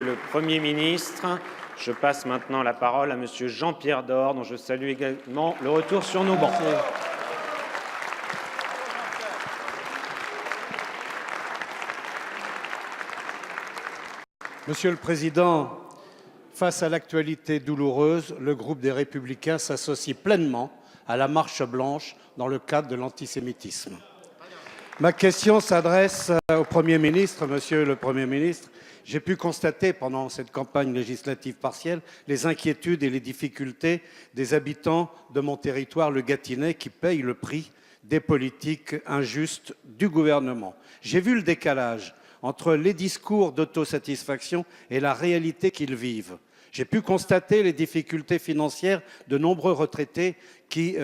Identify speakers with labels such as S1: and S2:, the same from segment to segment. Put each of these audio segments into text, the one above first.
S1: le Premier ministre. Je passe maintenant la parole à Monsieur Jean-Pierre Door, dont je salue également le retour sur nos bancs.
S2: Monsieur le Président, face à l'actualité douloureuse, le groupe des Républicains s'associe pleinement à la marche blanche dans le cadre de l'antisémitisme. Ma question s'adresse au Premier ministre. Monsieur le Premier ministre, j'ai pu constater pendant cette campagne législative partielle les inquiétudes et les difficultés des habitants de mon territoire, le Gâtinais, qui payent le prix des politiques injustes du gouvernement. J'ai vu le décalage entre les discours d'autosatisfaction et la réalité qu'ils vivent. J'ai pu constater les difficultés financières de nombreux retraités qui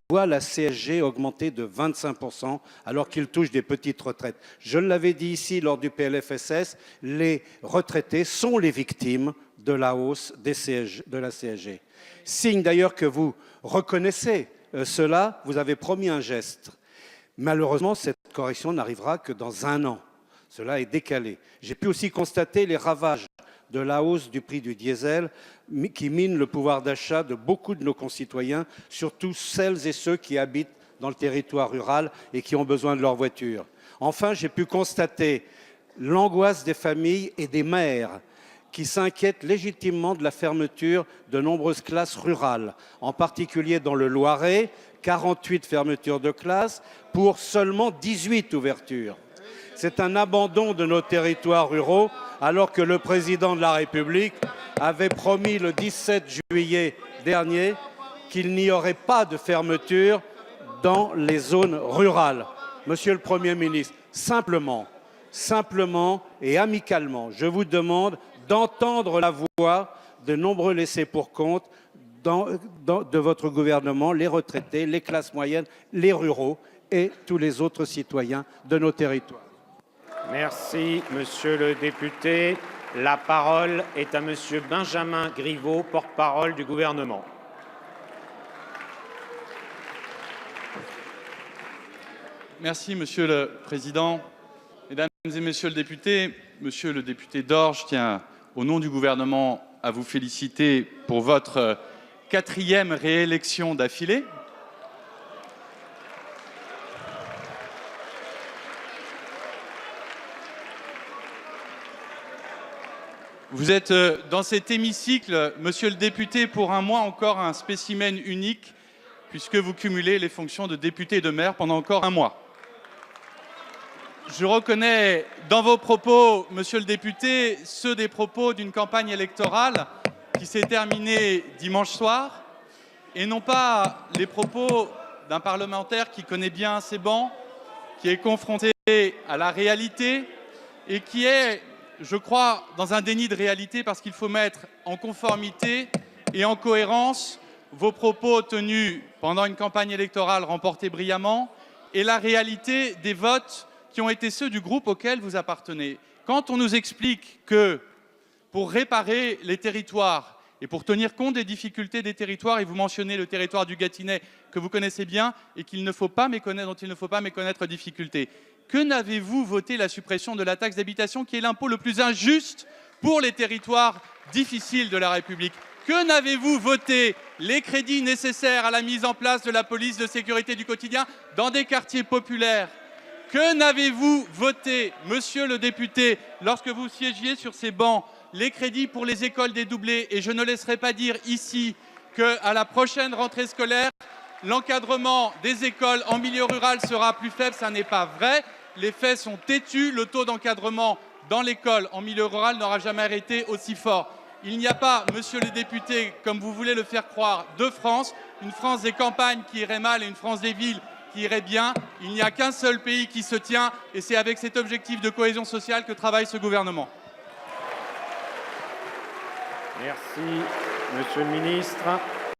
S2: voient la CSG augmenter de 25% alors qu'ils touchent des petites retraites. Je l'avais dit ici lors du PLFSS, les retraités sont les victimes de la hausse de la CSG. Signe d'ailleurs que vous reconnaissez cela, vous avez promis un geste. Malheureusement, cette correction n'arrivera que dans 1 an. Cela est décalé. J'ai pu aussi constater les ravages de la hausse du prix du diesel qui mine le pouvoir d'achat de beaucoup de nos concitoyens, surtout celles et ceux qui habitent dans le territoire rural et qui ont besoin de leur voiture. Enfin, j'ai pu constater l'angoisse des familles et des mères qui s'inquiètent légitimement de la fermeture de nombreuses classes rurales, en particulier dans le Loiret, 48 fermetures de classes pour seulement 18 ouvertures. C'est un abandon de nos territoires ruraux, alors que le président de la République avait promis le 17 juillet dernier qu'il n'y aurait pas de fermeture dans les zones rurales. Monsieur le Premier ministre, simplement et amicalement, je vous demande d'entendre la voix de nombreux laissés-pour-compte de votre gouvernement, les retraités, les classes moyennes, les ruraux et tous les autres citoyens de nos territoires.
S1: Merci, monsieur le député. La parole est à monsieur Benjamin Griveaux, porte-parole du gouvernement.
S3: Merci, monsieur le président. Mesdames et messieurs le député, monsieur le député Door, je tiens, au nom du gouvernement, à vous féliciter pour votre 4e réélection d'affilée. Vous êtes dans cet hémicycle, monsieur le député, pour un mois encore un spécimen unique, puisque vous cumulez les fonctions de député et de maire pendant encore un mois. Je reconnais dans vos propos, monsieur le député, ceux des propos d'une campagne électorale qui s'est terminée dimanche soir, et non pas les propos d'un parlementaire qui connaît bien ces bancs, qui est confronté à la réalité et qui est, je crois, dans un déni de réalité parce qu'il faut mettre en conformité et en cohérence vos propos tenus pendant une campagne électorale remportée brillamment et la réalité des votes qui ont été ceux du groupe auquel vous appartenez. Quand on nous explique que pour réparer les territoires et pour tenir compte des difficultés des territoires, et vous mentionnez le territoire du Gâtinais que vous connaissez bien et dont il ne faut pas méconnaître les difficultés, que n'avez-vous voté la suppression de la taxe d'habitation qui est l'impôt le plus injuste pour les territoires difficiles de la République? Que n'avez-vous voté les crédits nécessaires à la mise en place de la police de sécurité du quotidien dans des quartiers populaires? Que n'avez-vous voté, monsieur le député, lorsque vous siégiez sur ces bancs, les crédits pour les écoles dédoublées? Et je ne laisserai pas dire ici qu'à la prochaine rentrée scolaire, l'encadrement des écoles en milieu rural sera plus faible. Ça n'est pas vrai. Les faits sont têtus. Le taux d'encadrement dans l'école en milieu rural n'aura jamais été aussi fort. Il n'y a pas, monsieur le député, comme vous voulez le faire croire, deux France, une France des campagnes qui irait mal et une France des villes qui irait bien. Il n'y a qu'un seul pays qui se tient et c'est avec cet objectif de cohésion sociale que travaille ce gouvernement.
S1: Merci, monsieur le ministre.